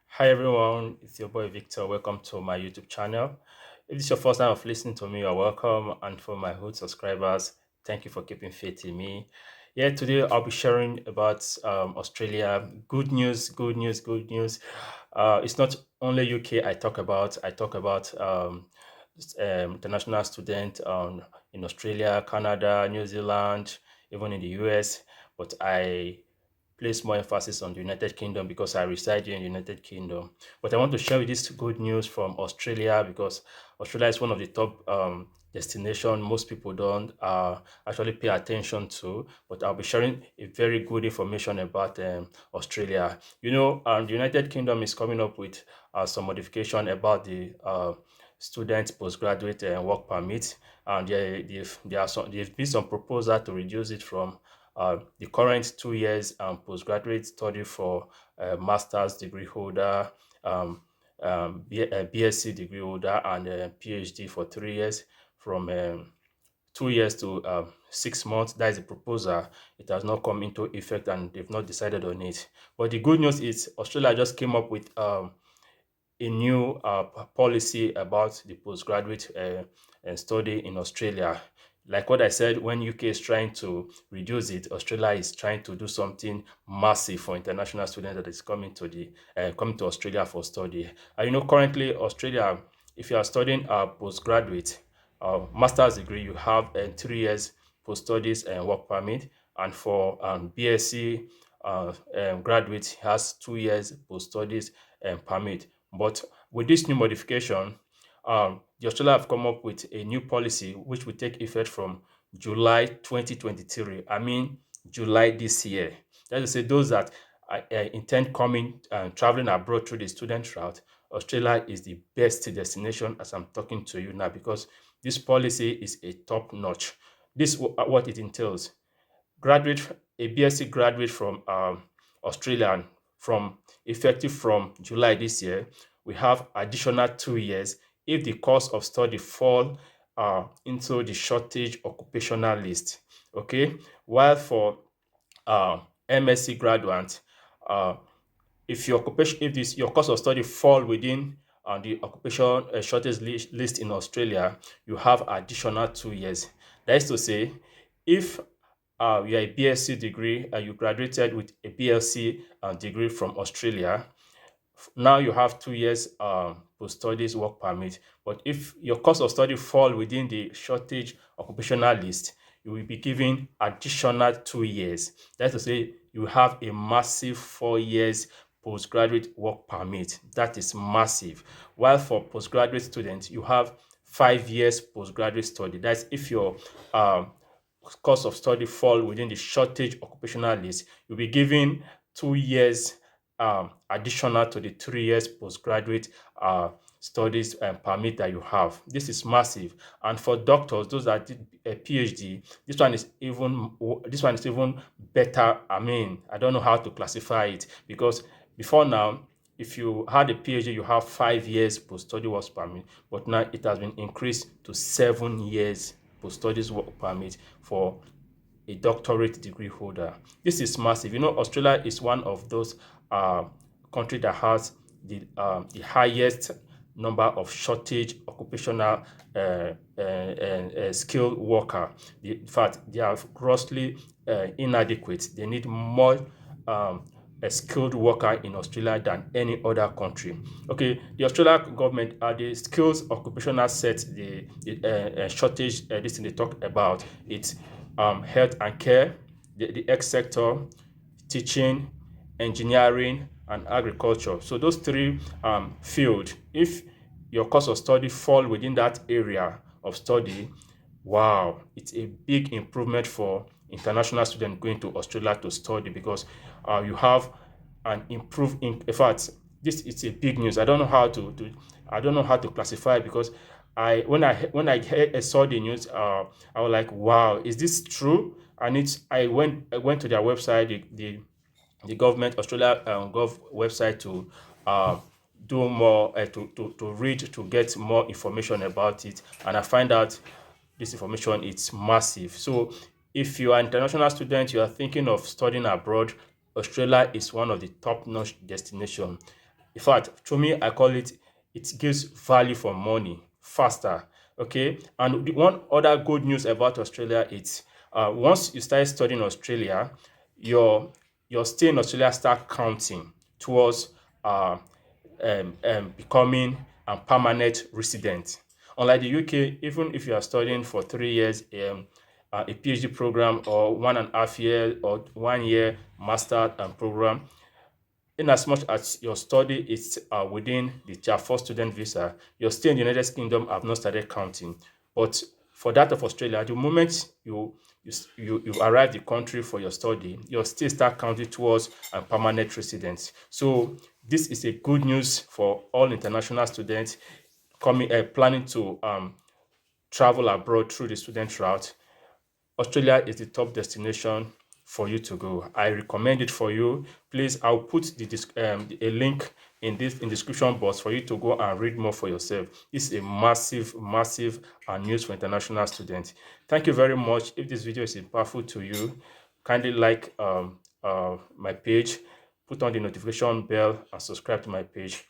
Hi everyone, it's your boy Victor. Welcome to my YouTube channel. If this is your first time of listening to me, you're welcome. And for my old subscribers, thank you for keeping faith in me. Yeah, today I'll be sharing about Australia. Good news, good news, good news. It's not only UK I talk about international students in Australia, Canada, New Zealand, even in the US. But I place more emphasis on the United Kingdom because I reside here in the United Kingdom. But I want to share with this good news from Australia because Australia is one of the top destination most people don't actually pay attention to. But I'll be sharing a very good information about Australia. The United Kingdom is coming up with some modification about the student postgraduate work permit, and there's been some proposal to reduce it from the current 2 years postgraduate study for master's degree holder, BSc degree holder, and PhD for 3 years from 2 years to 6 months. That is a proposal. It has not come into effect and they've not decided on it. But the good news is Australia just came up with a new policy about the postgraduate study in Australia. Like what I said, when UK is trying to reduce it, Australia is trying to do something massive for international students that is coming to Australia for study. And currently Australia, if you are studying a postgraduate master's degree, you have 3 years post studies and work permit, and for BSc graduate has 2 years post studies and permit. But with this new modification, the Australia have come up with a new policy which will take effect from July 2023. I mean, July this year. That is to say, those that intend coming and traveling abroad through the student route, Australia is the best destination as I'm talking to you now because this policy is a top notch. This is what it entails. A BSc graduate from Australia, from effective from July this year, we have additional 2 years if the course of study fall into the shortage occupational list. Okay, while for MSc graduate, uh, if your course of study fall within the occupation shortage list in Australia, you have additional 2 years. That is to say, if you are a BSc degree and you graduated with a BSc degree from Australia, now you have 2 years post studies work permit. But if your course of study fall within the shortage occupational list, you will be given additional 2 years. That's to say, you have a massive 4 years postgraduate work permit. That is massive. While for postgraduate students, you have 5 years postgraduate study. That's if your course of study fall within the shortage occupational list, you'll be given 2 years additional to the 3 years postgraduate studies and permit that you have. This is massive. And for doctors, those that did a PhD, this one is even better. I mean, I don't know how to classify it because before now, if you had a PhD, you have 5 years post-study work permit, but now it has been increased to 7 years post-studies work permit for a doctorate degree holder. This is massive. Australia is one of those uh, countries that has the highest number of shortage occupational skilled worker. In fact, they are grossly inadequate. They need more a skilled worker in Australia than any other country. Okay, the Australian government the skills occupational set the shortage this thing they talk about. It's health and care, the health sector, teaching, engineering, and agriculture. So those three field, if your course of study fall within that area of study, wow, it's a big improvement for international students going to Australia to study because you have an improved in fact, this is a big news. I don't know how to I don't know how to classify it because I saw the news, I was like, wow, is this true? And I went to their website, the government Australia gov website to uh, do more to read to get more information about it, and I find out this information is massive. So if you are an international student, you are thinking of studying abroad, Australia is one of the top-notch destinations. In fact, to me, I call it, it gives value for money faster. Okay. And the one other good news about Australia is, once you start studying Australia, your your stay in Australia start counting towards uh, becoming a permanent resident. Unlike the UK, even if you are studying for 3 years, a PhD program, or 1.5 year or 1 year master program, in as much as your study is within the Tier 4 student visa, your stay in the United Kingdom have not started counting. But for that of Australia, the moment you arrive the country for your study, your stay start counting towards a permanent residence. So this is a good news for all international students coming planning to travel abroad through the student route. Australia is the top destination for you to go. I recommend it for you. Please, I'll put a link in this in description box for you to go and read more for yourself. This is a massive news for international students. Thank you very much. If this video is impactful to you, kindly like my page, put on the notification bell, and subscribe to my page.